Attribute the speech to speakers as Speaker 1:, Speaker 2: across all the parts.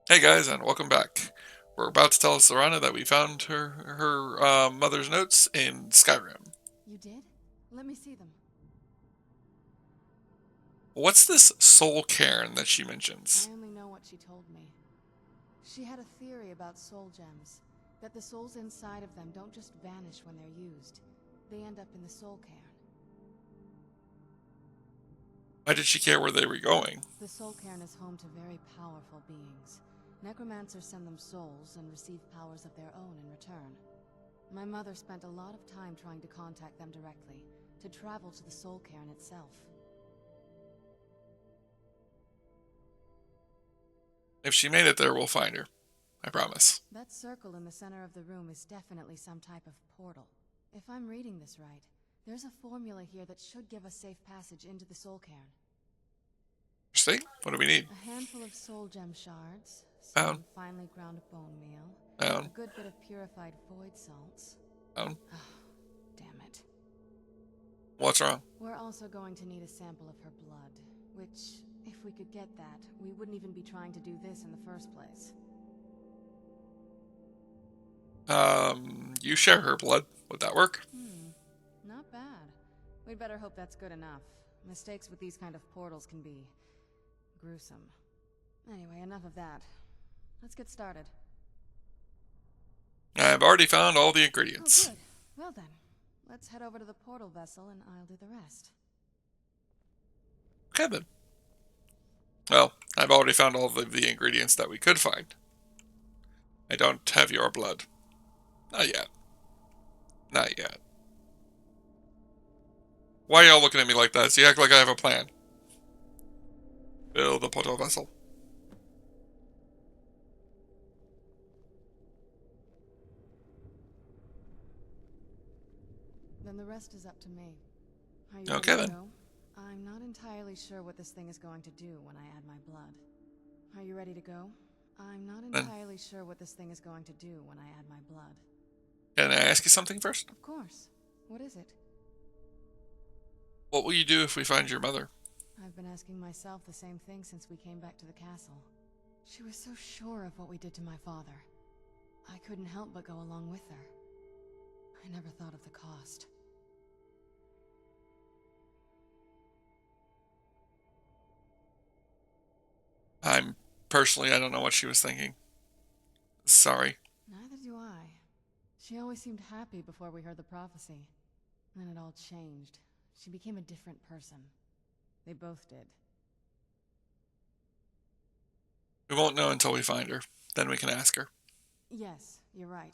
Speaker 1: Hey guys, and welcome back. We're about to tell Sarana that we found her mother's notes in Skyrim.
Speaker 2: You did? Let me see them.
Speaker 1: What's this soul cairn that she
Speaker 2: I
Speaker 1: mentions?
Speaker 2: only know what she told me. She had a theory about soul gems, that the souls inside of them don't just vanish when they're used. They end up in the soul cairn.
Speaker 1: Why did she care where they were going?
Speaker 2: The soul cairn is home to very powerful beings. Necromancers send them souls and receive powers of their own in return. My mother spent a lot of time trying to contact them directly, to travel to the soul cairn itself.
Speaker 1: If she made it there, we'll find her. I promise.
Speaker 2: That circle in the center of the room is definitely some type of portal. If I'm reading this right, there's a formula here that should give us safe passage into the soul cairn.
Speaker 1: Interesting. What do we need?
Speaker 2: A handful of soul gem shards,
Speaker 1: Found.
Speaker 2: some finely ground bone meal, a
Speaker 1: Found.
Speaker 2: good bit of purified void salts.
Speaker 1: Found.
Speaker 2: Oh, damn it.
Speaker 1: What's wrong?
Speaker 2: We're also going to need a sample of her blood, which, if we could get that, we wouldn't even be trying to do this in the first place.
Speaker 1: You share her blood. Would that work?
Speaker 2: Not bad. We'd better hope that's good enough. Mistakes with these kind of portals can be gruesome. Anyway, enough of that. Let's get started.
Speaker 1: I've already found all the
Speaker 2: Oh,
Speaker 1: ingredients.
Speaker 2: good. Well then, let's head over to the portal vessel and I'll do the rest.
Speaker 1: Okay then. Well, I've already found all of the ingredients that we could find. I don't have your blood. Not yet. Not yet. Why are y'all looking at me like that? So you act like I have a plan. Build the portal vessel.
Speaker 2: Then the rest is up to me. Are you
Speaker 1: Okay
Speaker 2: ready to
Speaker 1: then.
Speaker 2: go? I'm not entirely sure what this thing is going to do when I add my blood. Are you ready to go? I'm not
Speaker 1: Then,
Speaker 2: entirely sure what this thing is going to do when I add my blood.
Speaker 1: can I ask you something first?
Speaker 2: Of course. What is it?
Speaker 1: What will you do if we find your mother?
Speaker 2: I've been asking myself the same thing since we came back to the castle. She was so sure of what we did to my father. I couldn't help but go along with her. I never thought of the cost.
Speaker 1: I don't know what she was thinking. Sorry.
Speaker 2: Neither do I. She always seemed happy before we heard the prophecy. Then it all changed. She became a different person. They both did.
Speaker 1: We won't know until we find her. Then we can ask her.
Speaker 2: Yes, you're right.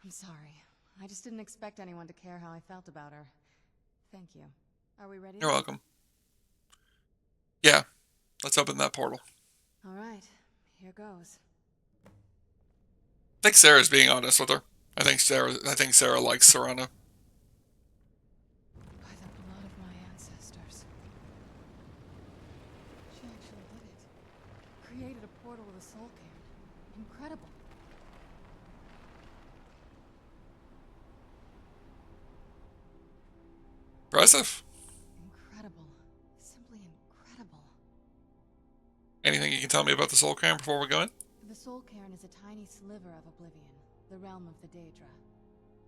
Speaker 2: I'm sorry. I just didn't expect anyone to care how I felt about her. Thank you. Are we ready
Speaker 1: You're
Speaker 2: then?
Speaker 1: welcome. Yeah, let's open that portal.
Speaker 2: All right. Here goes.
Speaker 1: I think Sarah's being honest with her. I think Sarah likes Serana.
Speaker 2: By the blood of my ancestors. She actually did it. Created a portal with a soul cairn. Incredible.
Speaker 1: Impressive.
Speaker 2: Incredible. Simply incredible.
Speaker 1: Anything you can tell me about the Soul Cairn before we go in?
Speaker 2: The soul cairn is a tiny sliver of oblivion, the realm of the Daedra.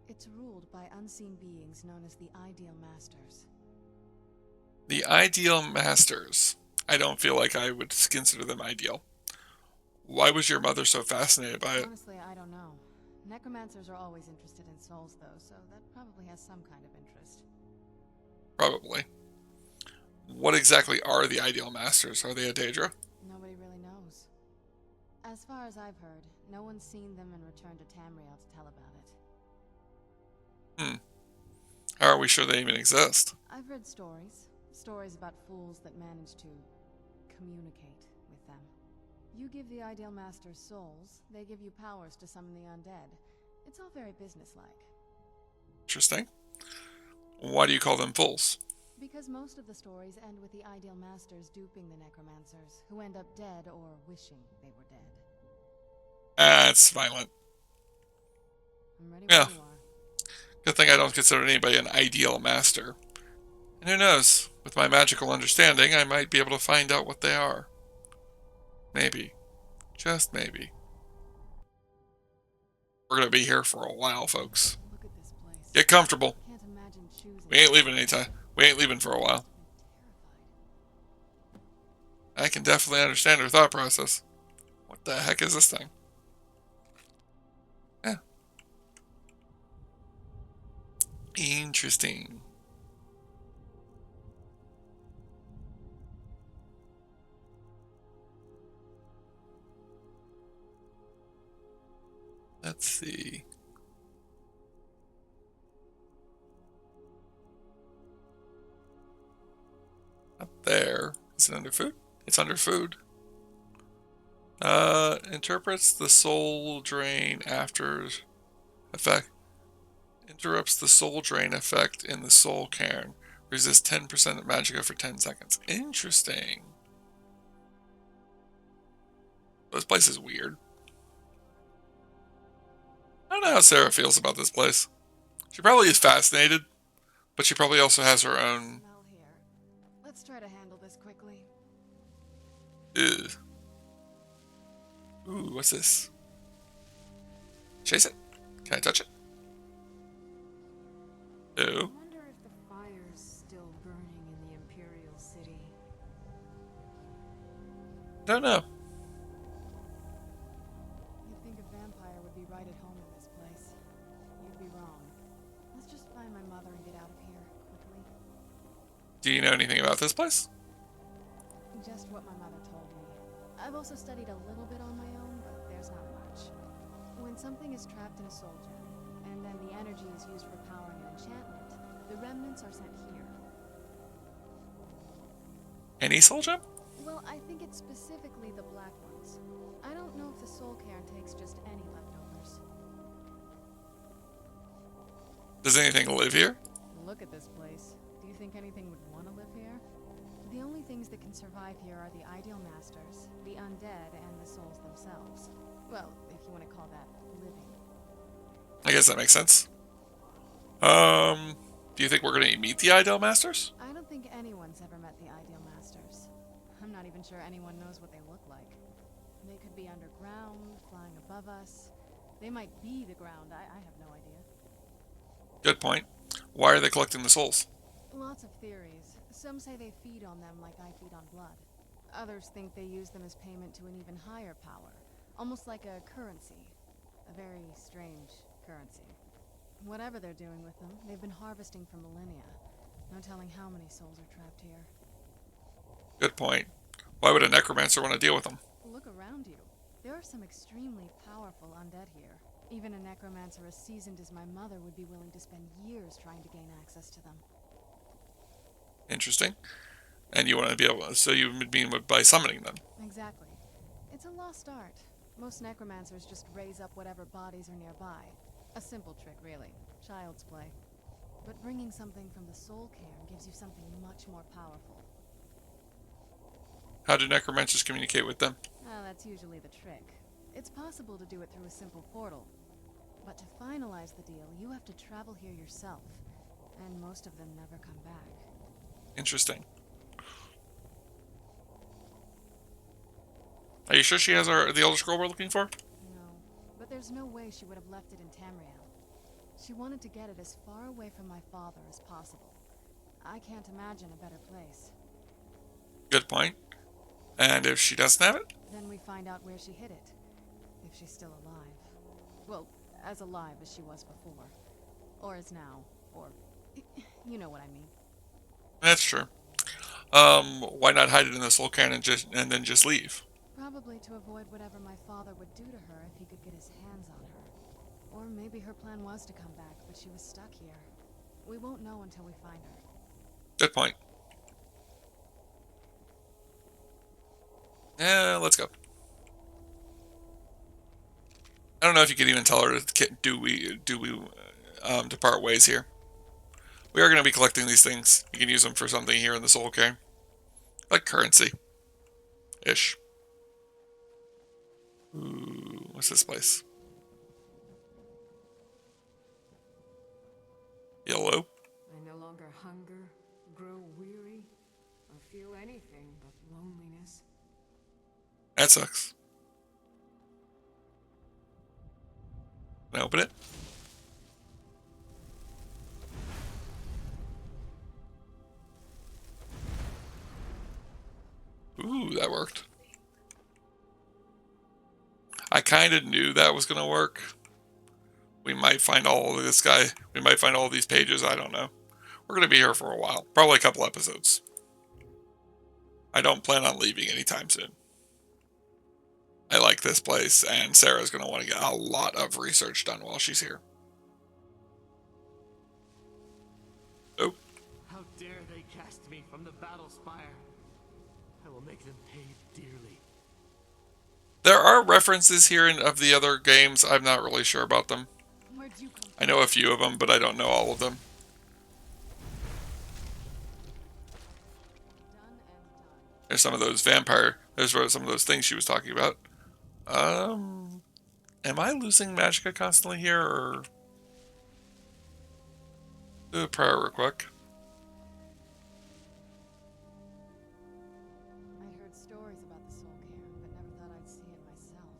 Speaker 2: It's ruled by unseen beings known as the Ideal Masters.
Speaker 1: The ideal masters. I don't feel like I would consider them ideal. Why was your mother so fascinated by it?
Speaker 2: Honestly, I don't know. Necromancers are always interested in souls, though, so that probably has some kind of interest.
Speaker 1: Probably. What exactly are the ideal masters? Are they a Daedra?
Speaker 2: Nobody really knows. As far as I've heard, no one's seen them and returned to Tamriel to tell about it.
Speaker 1: Hmm. How are we sure they even exist?
Speaker 2: I've heard stories. Stories about fools that manage to communicate with them. You give the Ideal Masters souls, they give you powers to summon the undead. It's all very businesslike.
Speaker 1: Interesting. Why do you call them fools?
Speaker 2: Because most of the stories end with the Ideal Masters duping the Necromancers, who end up dead or wishing they were dead.
Speaker 1: That's violent.
Speaker 2: I'm ready when
Speaker 1: Yeah,
Speaker 2: you are.
Speaker 1: good thing I don't consider anybody an ideal master. And who knows? With my magical understanding, I might be able to find out what they are. Maybe. Just maybe. We're gonna be here for a while, folks.
Speaker 2: Look at this place.
Speaker 1: Get comfortable.
Speaker 2: Can't imagine choosing.
Speaker 1: We ain't leaving anytime. We ain't leaving for a while. I can definitely understand her thought process. What the heck is this thing? Yeah. Interesting. Let's see. Up there. Is it under food? It's under food. Interprets the soul drain after effect. Interrupts the soul drain effect in the soul cairn. Resist 10% of magicka for 10 seconds. Interesting. This place is weird. I don't know how Sarah feels about this place. She probably is fascinated, but she probably also has her own.
Speaker 2: Smell here. Let's try to handle this quickly.
Speaker 1: Ugh. Ooh, what's this? Chase it. Can I touch it? No.
Speaker 2: I wonder if the fire's still burning in the Imperial City.
Speaker 1: Don't know.
Speaker 2: You'd think a vampire would be right at home in this place. You'd be wrong. Let's just find my mother and get out of here, quickly.
Speaker 1: Do you know anything about this place?
Speaker 2: Just what my mother told me. I've also studied a little bit on my own, but there's not much. When something is trapped in a soul gem, and then the energy is used for powering an enchantment, the remnants are sent here.
Speaker 1: Any soul gem?
Speaker 2: Well, I think it's specifically the black ones. I don't know if the soul cairn takes just any leftovers.
Speaker 1: Does anything live here?
Speaker 2: Look at this place. Do you think anything would want to live here? The only things that can survive here are the ideal masters, the undead, and the souls themselves. Well, if you want to call that living.
Speaker 1: I guess that makes sense. Do you think we're gonna meet the Ideal Masters?
Speaker 2: I don't think anyone's ever met the ideal masters. I'm not even sure anyone knows what they look like. They could be underground, flying above us. They might be the ground. I have no idea.
Speaker 1: Good point. Why are they collecting the souls?
Speaker 2: Lots of theories. Some say they feed on them like I feed on blood. Others think they use them as payment to an even higher power. Almost like a currency. A very strange currency. Whatever they're doing with them, they've been harvesting for millennia. No telling how many souls are trapped here.
Speaker 1: Good point. Why would a necromancer want to deal with them?
Speaker 2: Look around you. There are some extremely powerful undead here. Even a necromancer as seasoned as my mother would be willing to spend years trying to gain access to them.
Speaker 1: Interesting. And you want to be able to, so you mean by summoning them?
Speaker 2: Exactly. It's a lost art. Most necromancers just raise up whatever bodies are nearby. A simple trick, really. Child's play. But bringing something from the soul cairn gives you something much more powerful.
Speaker 1: How do necromancers communicate with them?
Speaker 2: Well, that's usually the trick. It's possible to do it through a simple portal. But to finalize the deal, you have to travel here yourself. And most of them never come back.
Speaker 1: Interesting. Are you sure she has the Elder Scroll we're looking for?
Speaker 2: No, but there's no way she would have left it in Tamriel. She wanted to get it as far away from my father as possible. I can't imagine a better place.
Speaker 1: Good point. And if she doesn't have it?
Speaker 2: Then we find out where she hid it. If she's still alive. Well, as alive as she was before. Or as now. Or... you know what I mean.
Speaker 1: That's true. Why not hide it in the soul cairn and then just leave?
Speaker 2: Probably to avoid whatever my father would do to her if he could get his hands on her. Or maybe her plan was to come back, but she was stuck here. We won't know until we find her.
Speaker 1: Good point. Yeah, let's go. I don't know if you could even tell her to do we depart ways here. We are going to be collecting these things. You can use them for something here in the soul cairn, like currency, ish. Ooh, what's this place? Yellow.
Speaker 3: I no longer hunger, grow weary, or feel anything but loneliness.
Speaker 1: That sucks. Can I open it? Ooh, that worked. I kind of knew that was going to work. We might find all of this guy. We might find all these pages. I don't know. We're going to be here for a while. Probably a couple episodes. I don't plan on leaving anytime soon. I like this place, and Sarah's going to want to get a lot of research done while she's here. Oh.
Speaker 4: How dare they cast me from the battle spire? I will make them pay dearly.
Speaker 1: There are references here of the other games. I'm not really sure about them.
Speaker 2: Where'd you come
Speaker 1: I know a few of them, but I don't know all of them.
Speaker 2: Done and done.
Speaker 1: There's some of those vampire. There's some of those things she was talking about. Am I losing magicka constantly here, or do a prayer real quick?
Speaker 2: I heard stories about the Soul Cairn, but never thought I'd see it myself.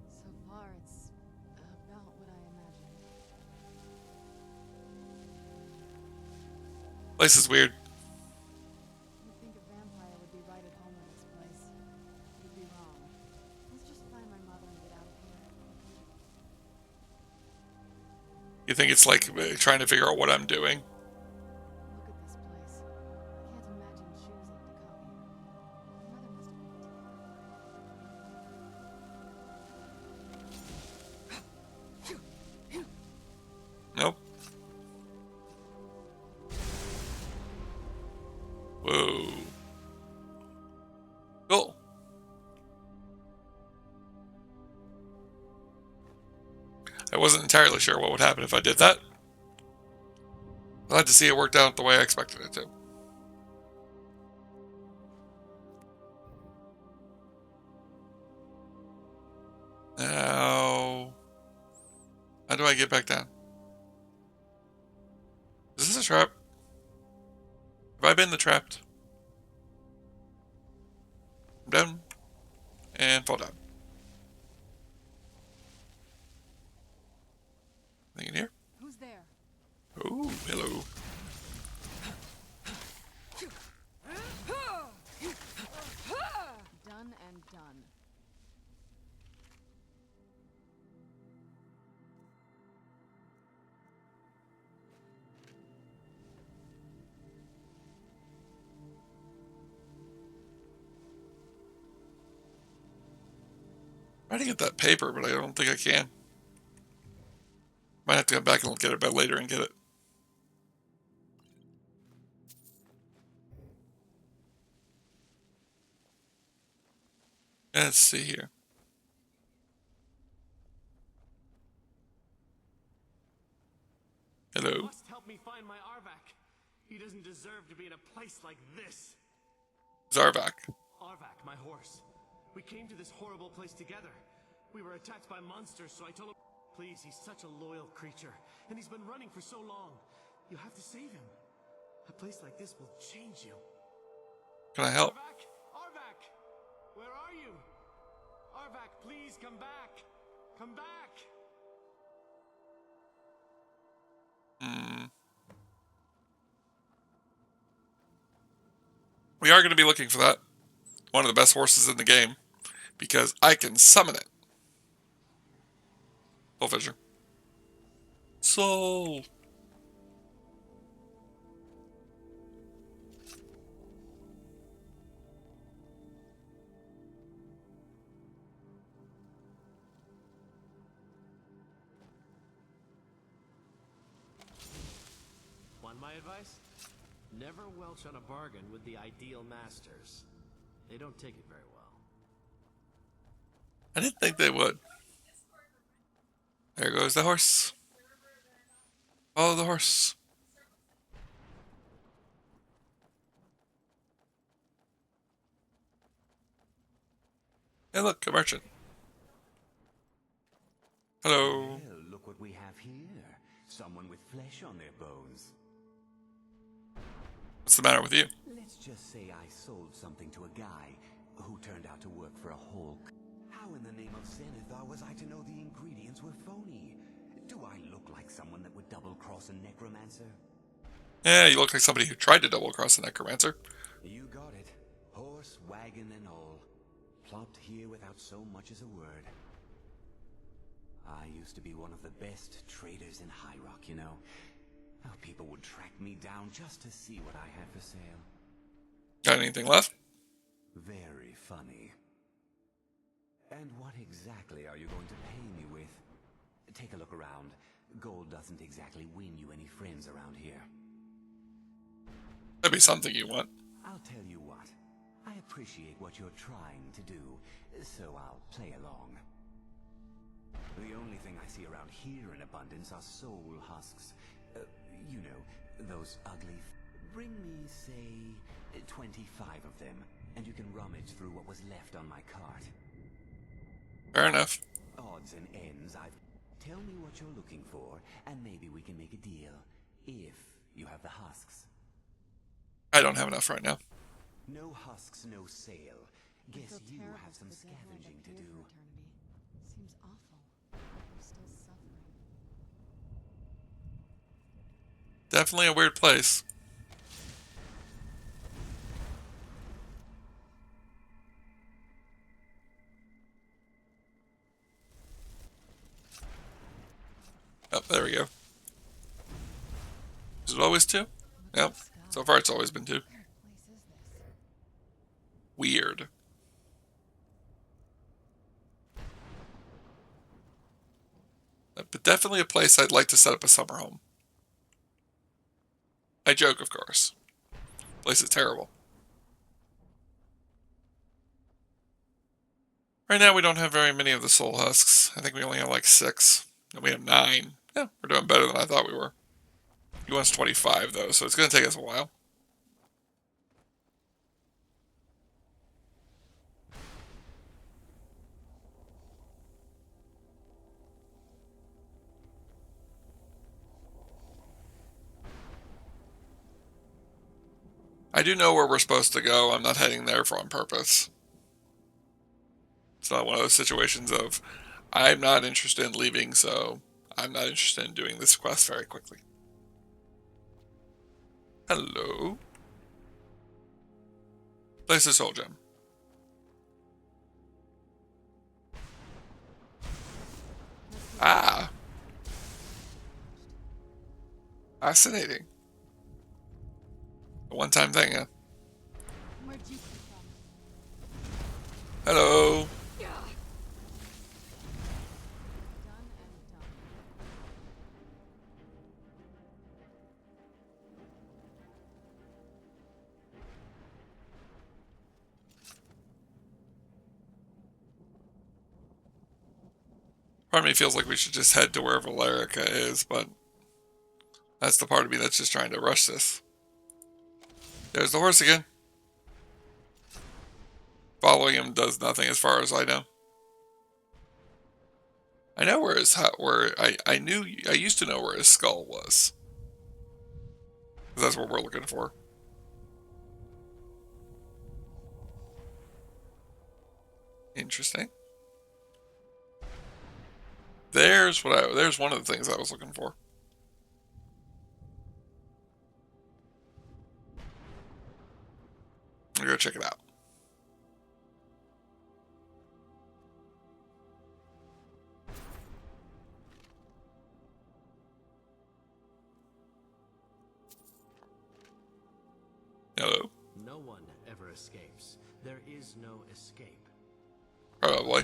Speaker 2: So far, it's about what I imagined.
Speaker 1: Place is weird.
Speaker 2: You'd think a vampire would be right at home in this place. You'd be wrong. Let's just find my mother and get out of here.
Speaker 1: You think it's like trying to figure out what I'm doing?
Speaker 2: Look at this place. I can't imagine choosing to come here. My mother must have been
Speaker 1: Nope. Whoa. Cool. I wasn't entirely sure what would happen if I did that. Glad to see it worked out the way I expected it to. Now, how do I get back down? Is this a trap? Have I been the trapped? I'm down. And fall down. Anything in here?
Speaker 2: Who's there?
Speaker 1: Oh, hello.
Speaker 2: Done and done.
Speaker 1: I'm trying to get that paper, but I don't think I can. Might have to go back and look at it by later and get it. Let's see here.
Speaker 4: You
Speaker 1: Hello.
Speaker 4: must help me find my Arvak. He doesn't deserve to be in a place like this.
Speaker 1: Zarvak.
Speaker 4: Arvak, my horse. We came to this horrible place together. We were attacked by monsters, so I told him, please, he's such a loyal creature, and he's been running for so long. You have to save him. A place like this will change you.
Speaker 1: Can I help?
Speaker 4: Arvak! Arvak! Where are you? Arvak, please come back! Come back!
Speaker 1: We are going to be looking for that. One of the best horses in the game. Because I can summon it. Soul Fisher. Soul.
Speaker 4: Want my advice? Never welch on a bargain with the ideal masters. They don't take it very well.
Speaker 1: I didn't think they would. There goes the horse. Follow the horse. Hey look, a merchant. Hello.
Speaker 5: Well, look what we have here. Someone with flesh on their bones.
Speaker 1: What's the matter with you?
Speaker 5: Let's just say I sold something to a guy who turned out to work for a Hulk. How in the name of Zenithar was I to know the ingredients were phony? Do I look like someone that would double-cross a necromancer?
Speaker 1: Yeah, you look like somebody who tried to double-cross a necromancer.
Speaker 5: You got it. Horse, wagon, and all. Plopped here without so much as a word. I used to be one of the best traders in High Rock, you know. Oh, people would track me down just to see what I had for sale.
Speaker 1: Got anything left?
Speaker 5: Very funny. And what exactly are you going to pay me with? Take a look around. Gold doesn't exactly win you any friends around here.
Speaker 1: That'd be something you want.
Speaker 5: I'll tell you what. I appreciate what you're trying to do, so I'll play along. The only thing I see around here in abundance are soul husks. You know, those ugly... Bring me, say, 25 of them, and you can rummage through what was left on my cart.
Speaker 1: Fair enough.
Speaker 5: Odds and ends, Tell me what you're looking for, and maybe we can make a deal, if you have the husks.
Speaker 1: I don't have enough right now.
Speaker 5: No husks, no sale.
Speaker 2: I
Speaker 5: Guess
Speaker 2: feel
Speaker 5: you
Speaker 2: terrible
Speaker 5: have some
Speaker 2: for the dead man
Speaker 5: scavenging
Speaker 2: up
Speaker 5: to
Speaker 2: here
Speaker 5: do.
Speaker 2: for eternity. Seems awful. I'm still suffering.
Speaker 1: Definitely a weird place. Oh, there we go. Is it always 2?
Speaker 2: Look at
Speaker 1: Yep.
Speaker 2: the sky.
Speaker 1: So far it's always been 2.
Speaker 2: What kind of place is this?
Speaker 1: Weird. But definitely a place I'd like to set up a summer home. I joke, of course. Place is terrible. Right now we don't have very many of the soul husks. I think we only have like 6. And we have 9. Yeah, we're doing better than I thought we were. He wants 25 though, so it's going to take us a while. I do know where we're supposed to go. I'm not heading there for on purpose. It's not one of those situations of, I'm not interested in leaving, so I'm not interested in doing this quest very quickly. Hello. Place a soul gem. Ah. Fascinating. A one-time thing, huh?
Speaker 2: Where'd you come from?
Speaker 1: Hello.
Speaker 2: Done and done.
Speaker 1: Part of me feels like we should just head to wherever Valerica is, but that's the part of me that's just trying to rush this. There's the horse again. Following him does nothing as far as I know. I know where his I used to know where his skull was. That's what we're looking for. Interesting. There's one of the things I was looking for. I'll go check it out. Hello.
Speaker 4: No one ever escapes. There is no escape.
Speaker 1: Probably.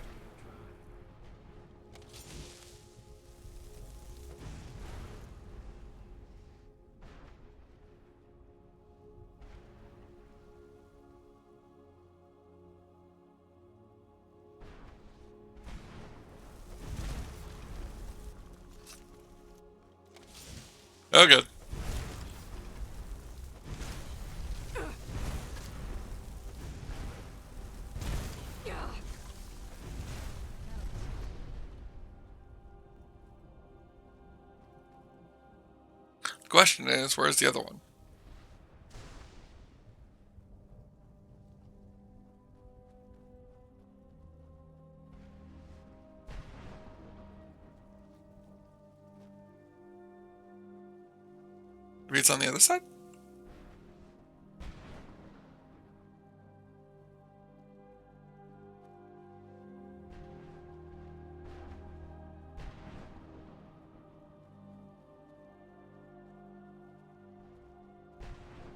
Speaker 1: Oh, good. The question is, where's the other one? Maybe it's on the other side?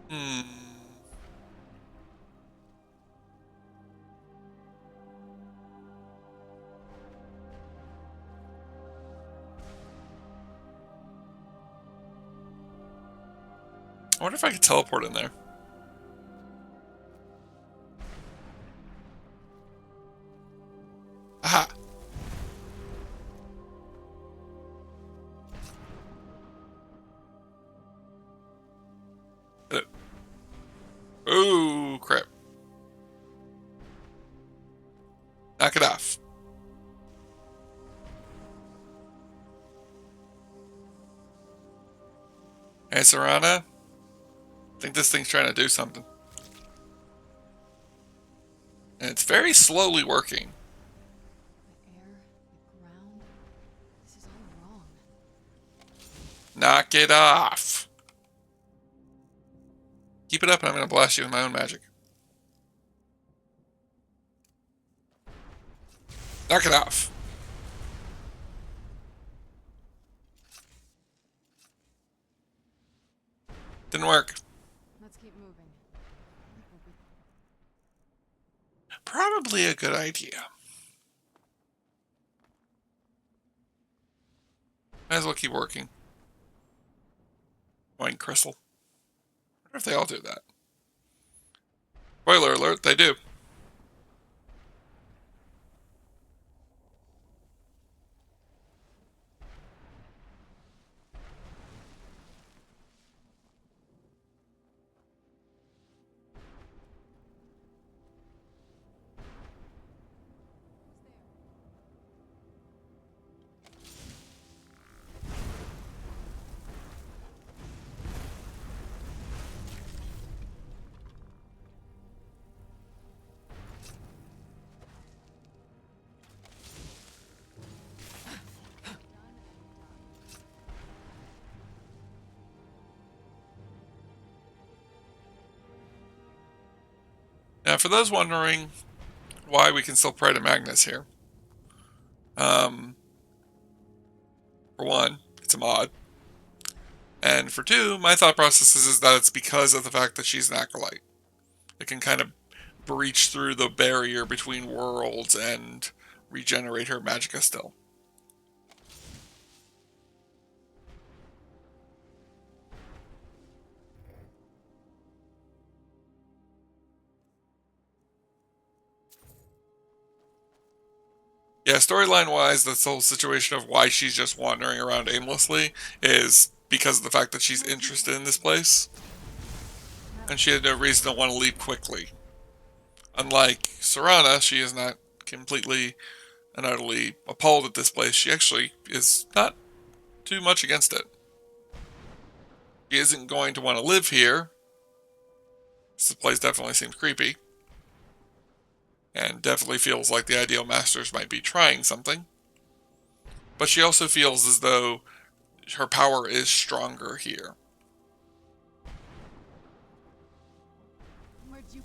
Speaker 1: Hmm. I wonder if I could teleport in there. Aha! Ooh, crap. Knock it off. Hey, Sarana. I think this thing's trying to do something. And it's very slowly working.
Speaker 2: The air, the ground. This is all wrong.
Speaker 1: Knock it off. Keep it up and I'm going to blast you with my own magic. Knock it off. Didn't work.
Speaker 2: Let's keep moving.
Speaker 1: Probably a good idea. Might as well keep working. Wine crystal. I wonder if they all do that. Spoiler alert, they do. Now, for those wondering why we can still pray to Magnus here, for one, it's a mod, and for two, my thought process is that it's because of the fact that she's an acolyte. It can kind of breach through the barrier between worlds and regenerate her magicka still. Yeah, storyline-wise, this whole situation of why she's just wandering around aimlessly is because of the fact that she's interested in this place. And she had no reason to want to leave quickly. Unlike Sarana, she is not completely and utterly appalled at this place. She actually is not too much against it. She isn't going to want to live here. This place definitely seems creepy. And definitely feels like the Ideal Masters might be trying something. But she also feels as though her power is stronger here.
Speaker 2: Where'd you...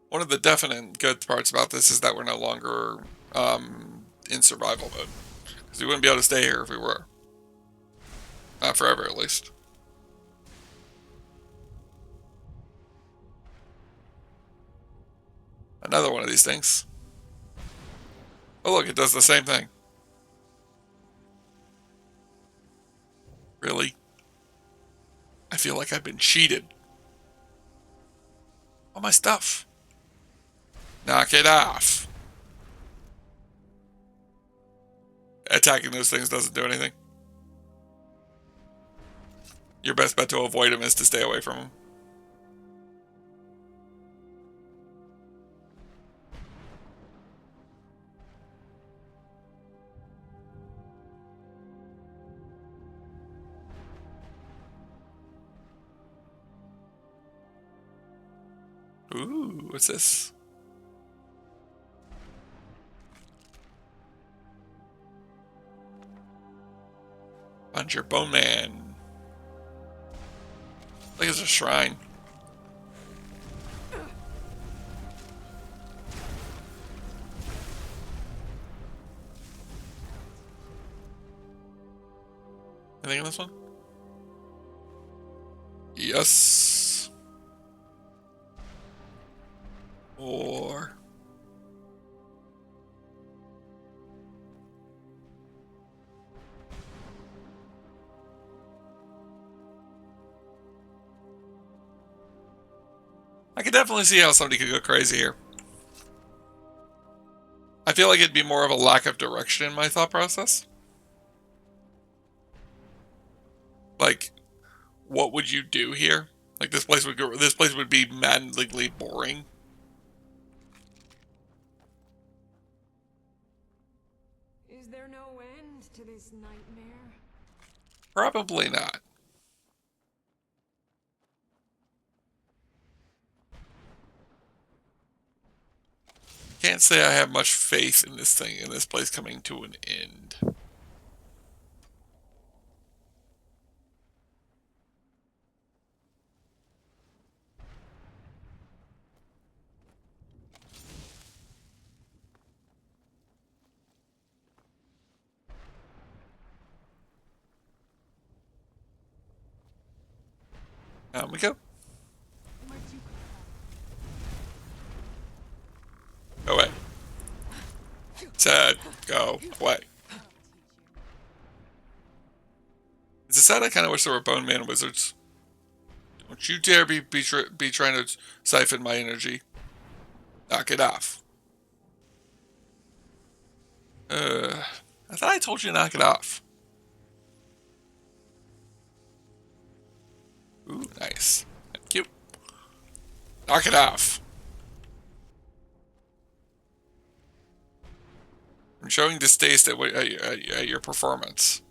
Speaker 1: One of the definite good parts about this is that we're no longer in survival mode. Because we wouldn't be able to stay here if we were. Not forever, at least. Another one of these things. Oh look, it does the same thing. Really? I feel like I've been cheated. All my stuff. Knock it off. Attacking those things doesn't do anything. Your best bet to avoid them is to stay away from them. Ooh, what's this? Find your bone man. Like it's a shrine. Anything in this one? Yes. Or I could definitely see how somebody could go crazy here. I feel like it'd be more of a lack of direction in my thought process. Like, what would you do here? Like this place would be maddeningly boring.
Speaker 3: Is there no end to this nightmare?
Speaker 1: Probably not. Can't say I have much faith in this thing, in this place coming to an end. Down we go. Go away. Sad. Go away. It's a sad I kind of wish there were Bone Man wizards. Don't you dare be trying to siphon my energy. Knock it off. I thought I told you to knock it off. Ooh, nice. Thank you. Knock it off. I'm showing distaste at your performance.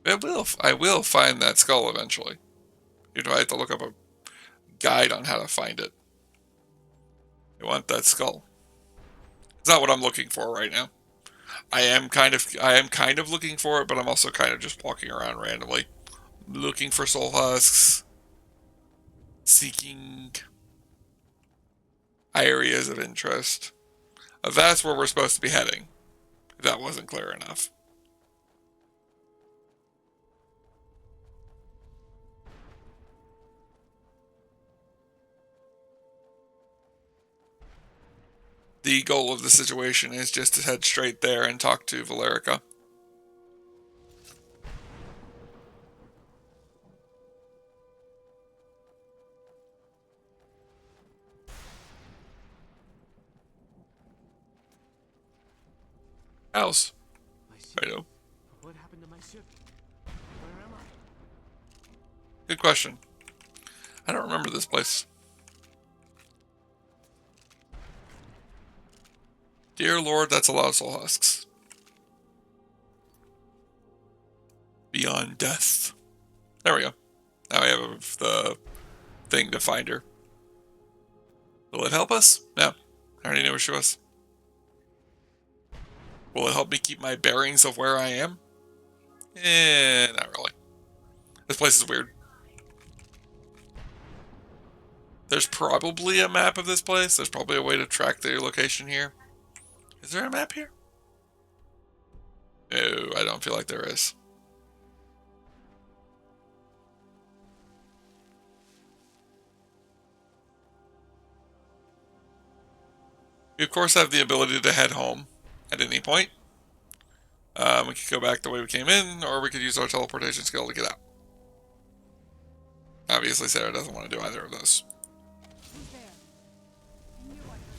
Speaker 1: I will find that skull eventually. Even if I have to look up a guide on how to find it. I want that skull. It's not what I'm looking for right now. I am kind of looking for it, but I'm also kind of just walking around randomly, looking for soul husks, seeking areas of interest. That's where we're supposed to be heading. If that wasn't clear enough. The goal of the situation is just to head straight there and talk to Valerica. House.
Speaker 4: My ship.
Speaker 1: I know.
Speaker 4: What happened to my ship? Where am I?
Speaker 1: Good question. I don't remember this place. Dear Lord, that's a lot of soul husks. Beyond death. There we go. Now we have the thing to find her. Will it help us? No. I already knew where she was. Will it help me keep my bearings of where I am? Not really. This place is weird. There's probably a map of this place. There's probably a way to track their location here. Is there a map here? No, I don't feel like there is. We of course have the ability to head home at any point. We could go back the way we came in, or we could use our teleportation skill to get out. Obviously, Sarah doesn't want to do either of those.
Speaker 2: Who's there? I knew I heard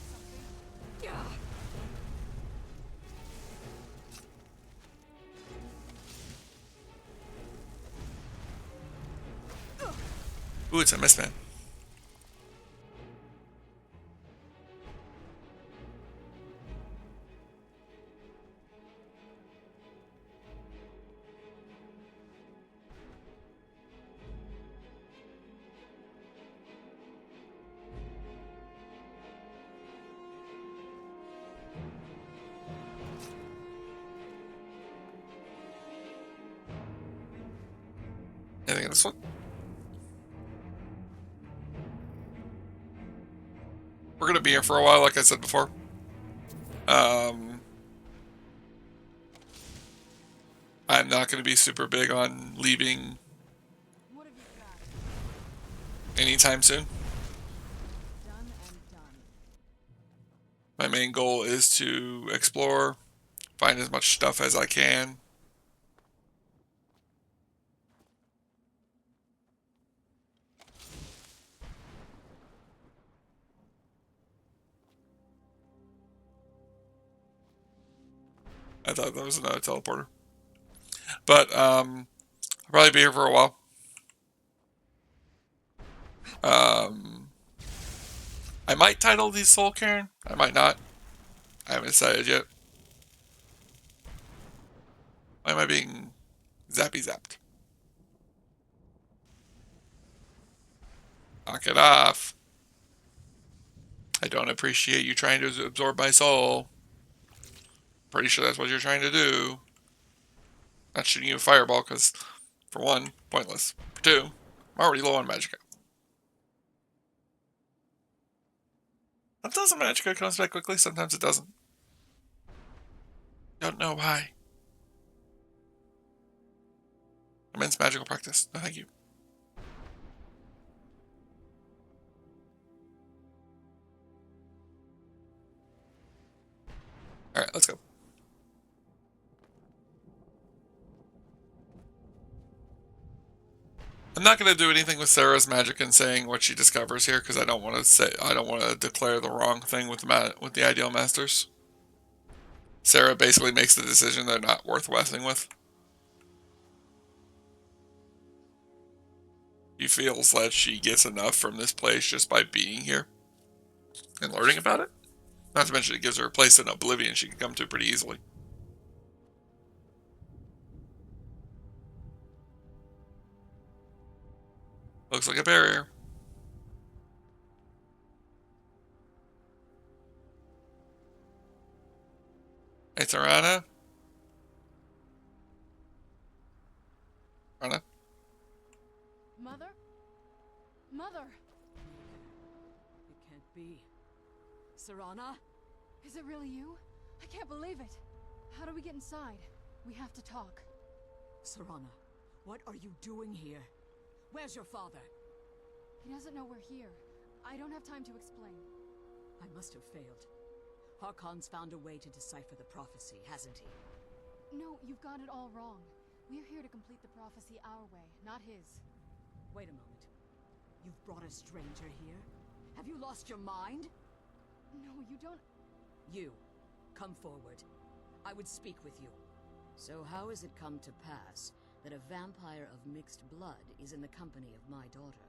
Speaker 2: something.
Speaker 1: Ooh, it's a mistman. Anything in this one? We're gonna be here for a while, like I said before. I'm not gonna be super big on leaving
Speaker 2: What have you got?
Speaker 1: anytime soon.
Speaker 2: Done and done.
Speaker 1: My main goal is to explore, find as much stuff as I can. I thought that was another teleporter. But, I'll probably be here for a while. I might title these Soul Cairn. I might not. I haven't decided yet. Why am I being zapped? Knock it off. I don't appreciate you trying to absorb my soul. Pretty sure that's what you're trying to do. Not shooting you a fireball because, for one, pointless. For two, I'm already low on magicka. Sometimes the magicka comes back quickly, sometimes it doesn't. Don't know why. Immense magical practice. No, thank you. Alright, let's go. I'm not going to do anything with Sarah's magic and saying what she discovers here because I don't want to declare the wrong thing with the ideal masters. Sarah basically makes the decision they're not worth messing with. She feels that she gets enough from this place just by being here and learning about it. Not to mention it gives her a place in Oblivion she can come to pretty easily. Looks like a barrier. Hey, Sarana? Sarana?
Speaker 2: Mother? Mother!
Speaker 3: It can't be. Sarana?
Speaker 2: Is it really you? I can't believe it. How do we get inside? We have to talk.
Speaker 3: Sarana, what are you doing here? Where's your father?
Speaker 2: He doesn't know we're here. I don't have time to explain.
Speaker 3: I must have failed. Harkon's found a way to decipher the prophecy, hasn't he?
Speaker 2: No, you've got it all wrong. We're here to complete the prophecy our way, not his.
Speaker 3: Wait a moment. You've brought a stranger here? Have you lost your mind?
Speaker 2: No, you don't...
Speaker 3: You, come forward. I would speak with you. So how has it come to pass that a vampire of mixed blood is in the company of my daughter?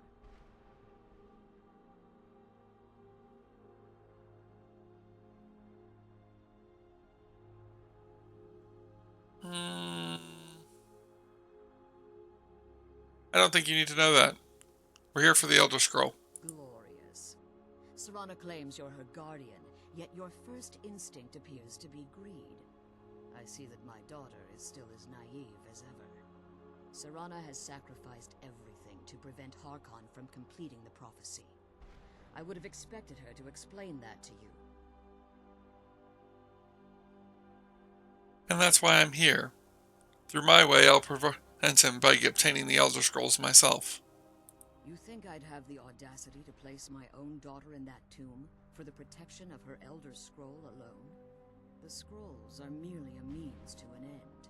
Speaker 1: I don't think you need to know that. We're here for the Elder Scroll.
Speaker 3: Glorious. Sarana claims you're her guardian, yet your first instinct appears to be greed. I see that my daughter is still as naive as ever. Sarana has sacrificed everything to prevent Harkon from completing the prophecy. I would have expected her to explain that to you.
Speaker 1: And that's why I'm here. Through my way, I'll prevent him by obtaining the Elder Scrolls myself.
Speaker 3: You think I'd have the audacity to place my own daughter in that tomb for the protection of her Elder Scroll alone? The scrolls are merely a means to an end.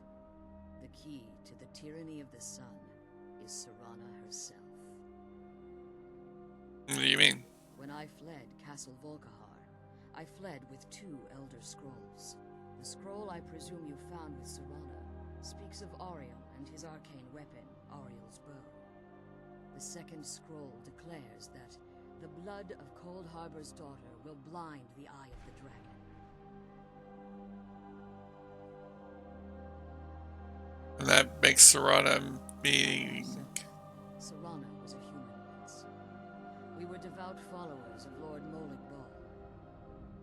Speaker 3: The key to the tyranny of the sun is Sarana herself.
Speaker 1: What do you mean?
Speaker 3: When I fled Castle Volkahar, I fled with 2 Elder Scrolls. The scroll I presume you found with Sarana speaks of Ariel and his arcane weapon, Ariel's bow. The second scroll declares that the blood of Cold Harbor's daughter will blind the eye of the dragon.
Speaker 1: And that makes Sarana meaning...
Speaker 3: Sarana was a human once. We were devout followers of Lord Molig Bal.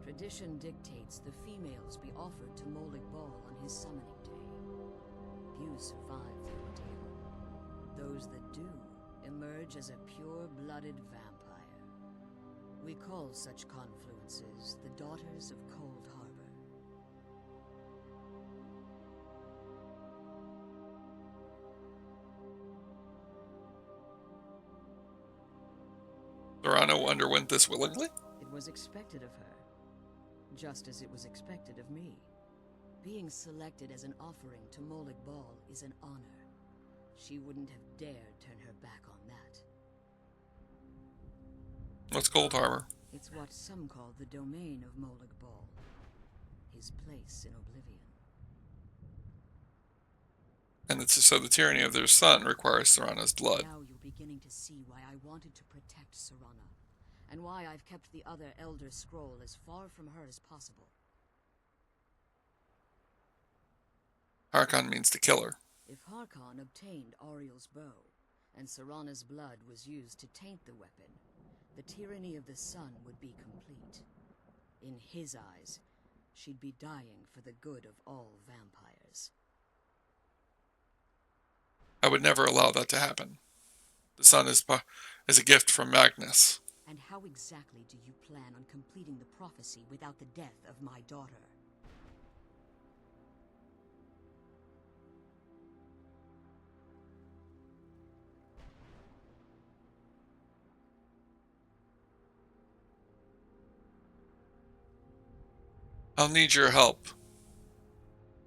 Speaker 3: Tradition dictates the females be offered to Molig Bal on his summoning day. Few survive the ordeal. those that do emerge as a pure-blooded vampire. We call such confluences the Daughters of Cold Harbor.
Speaker 1: Serrano underwent this willingly?
Speaker 3: It was expected of her, just as it was expected of me. Being selected as an offering to Molag Bal is an honor. She wouldn't have dared turn her back on that.
Speaker 1: What's Cold Harbor?
Speaker 3: It's what some call the domain of Molag Bal, his place in oblivion.
Speaker 1: And so the tyranny of their son requires Serrano's blood.
Speaker 3: Now you're beginning to see why I wanted to protect Sarrana, and why I've kept the other Elder Scroll as far from her as possible.
Speaker 1: Harkon means to kill her.
Speaker 3: If Harkon obtained Auriel's bow, and Serrana's blood was used to taint the weapon, the tyranny of the sun would be complete. In his eyes, she'd be dying for the good of all vampires.
Speaker 1: I would never allow that to happen. The sun is a gift from Magnus.
Speaker 3: And how exactly do you plan on completing the prophecy without the death of my daughter?
Speaker 1: I'll need your help.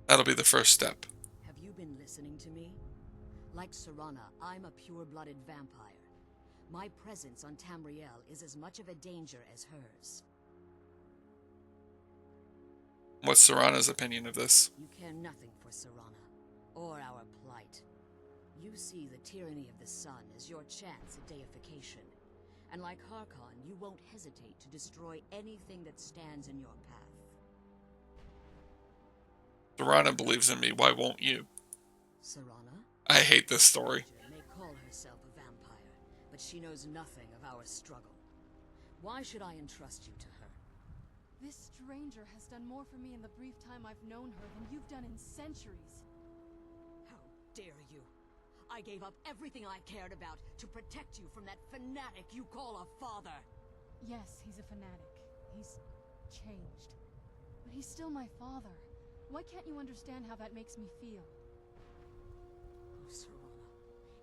Speaker 1: That'll be the first step.
Speaker 3: Have you been listening to me? Like Sarrana, I'm a pure-blooded vampire. My presence on Tamriel is as much of a danger as hers.
Speaker 1: What's Serrana's opinion of this?
Speaker 3: You care nothing for Sarrana, or our plight. You see the tyranny of the sun as your chance at deification. And like Harkon, you won't hesitate to destroy anything that stands in your path.
Speaker 1: Serrana believes in me, why won't you?
Speaker 3: Sarrana?
Speaker 1: I hate this story.
Speaker 3: May call herself a vampire, but she knows nothing of our struggle. Why should I entrust you to her?
Speaker 2: This stranger has done more for me in the brief time I've known her than you've done in centuries.
Speaker 3: How dare you? I gave up everything I cared about to protect you from that fanatic you call a father.
Speaker 2: Yes, he's a fanatic. He's changed. But he's still my father. Why can't you understand how that makes me feel?
Speaker 3: Oh, Sarrana,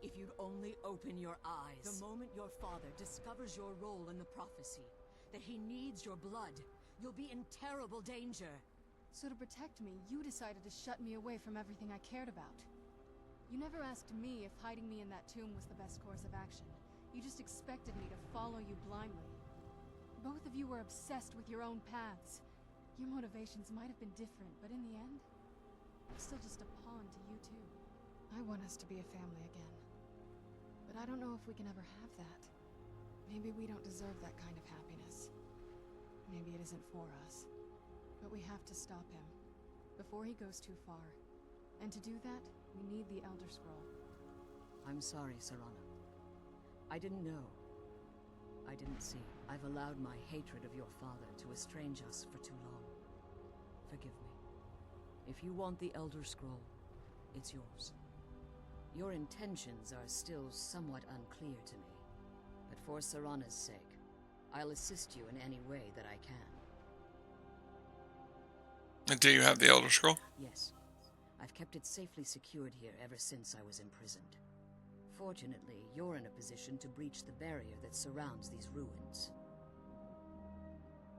Speaker 3: if you'd only open your eyes. The moment your father discovers your role in the prophecy, that he needs your blood, you'll be in terrible danger.
Speaker 2: So to protect me, you decided to shut me away from everything I cared about. You never asked me if hiding me in that tomb was the best course of action. You just expected me to follow you blindly. Both of you were obsessed with your own paths. Your motivations might have been different, but in the end, I'm still just a pawn to you two. I want us to be a family again. But I don't know if we can ever have that. Maybe we don't deserve that kind of happiness. Maybe it isn't for us. But we have to stop him, before he goes too far. And to do that, we need the Elder Scroll.
Speaker 3: I'm sorry, Sarrana. I didn't know. I didn't see. I've allowed my hatred of your father to estrange us for too long. Forgive me. If you want the Elder Scroll, it's yours. Your intentions are still somewhat unclear to me, but for Sarrana's sake, I'll assist you in any way that I can.
Speaker 1: And do you have the Elder Scroll?
Speaker 3: Yes. I've kept it safely secured here ever since I was imprisoned. Fortunately, you're in a position to breach the barrier that surrounds these ruins.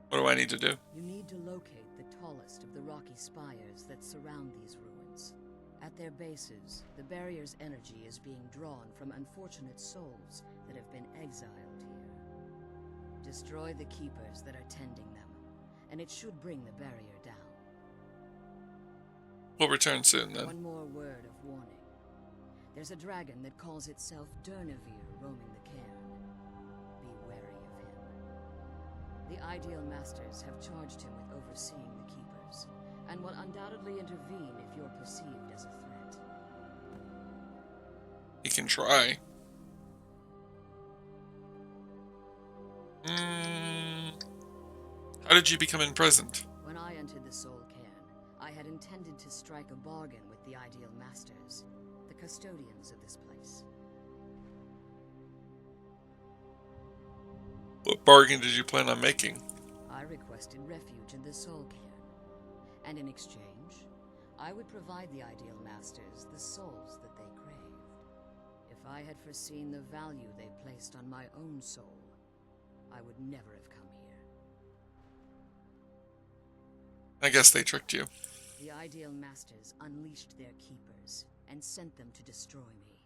Speaker 1: What do I need to do?
Speaker 3: You need to locate the tallest of the rocky spires that surround these ruins. At their bases, the barrier's energy is being drawn from unfortunate souls that have been exiled here. Destroy the keepers that are tending them, and it should bring the barrier down.
Speaker 1: We'll return soon, then.
Speaker 3: One more word of warning. There's a dragon that calls itself Durnevere roaming the cairn. Be wary of him. The Ideal Masters have charged him with overseeing the Keepers, and will undoubtedly intervene if you're perceived as a threat.
Speaker 1: He can try. How did you become imprisoned?
Speaker 3: When I entered the Soul Cairn, I had intended to strike a bargain with the Ideal Masters, the custodians of this place.
Speaker 1: bargain did you plan on making?
Speaker 3: I requested refuge in the Soul Cairn, and in exchange, I would provide the Ideal Masters the souls that they craved. If I had foreseen the value they placed on my own soul, I would never have come here.
Speaker 1: I guess they tricked you.
Speaker 3: The Ideal Masters unleashed their keepers and sent them to destroy me.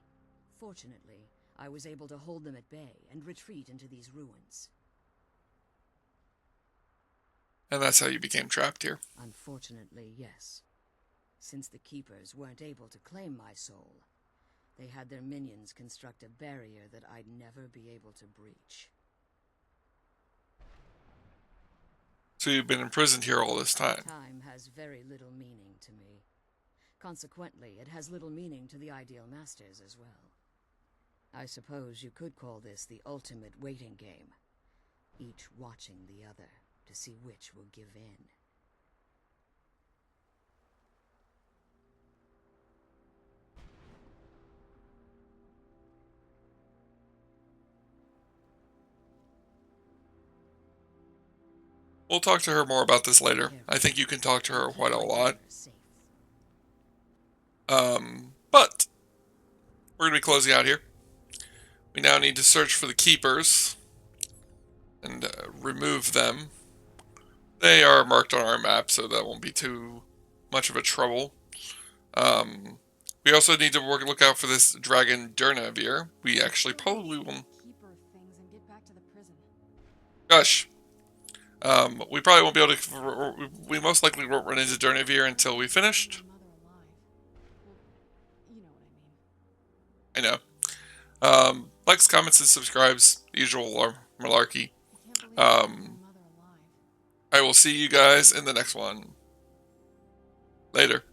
Speaker 3: Fortunately, I was able to hold them at bay and retreat into these ruins.
Speaker 1: And that's how you became trapped here.
Speaker 3: Unfortunately, yes. Since the keepers weren't able to claim my soul, they had their minions construct a barrier that I'd never be able to breach.
Speaker 1: So you've been imprisoned here all this time.
Speaker 3: Time has very little meaning to me. Consequently, it has little meaning to the Ideal Masters as well. I suppose you could call this the ultimate waiting game, each watching the other to see which will give in.
Speaker 1: We'll talk to her more about this later. I think you can talk to her quite a lot. But we're going to be closing out here. We now need to search for the keepers and remove them. They are marked on our map, so that won't be too much of a trouble. We also need to look out for this dragon Durnavir. We actually probably will.
Speaker 2: Keeper things and get back to the prison.
Speaker 1: Gosh. We probably won't be able to. We most likely won't run into Durnavir until we finished.
Speaker 2: My mother alive. Well, you know what I mean.
Speaker 1: I know. Likes, comments, and subscribes. The usual malarkey.
Speaker 2: I can't believe I have my mother alive.
Speaker 1: I will see you guys in the next one. Later.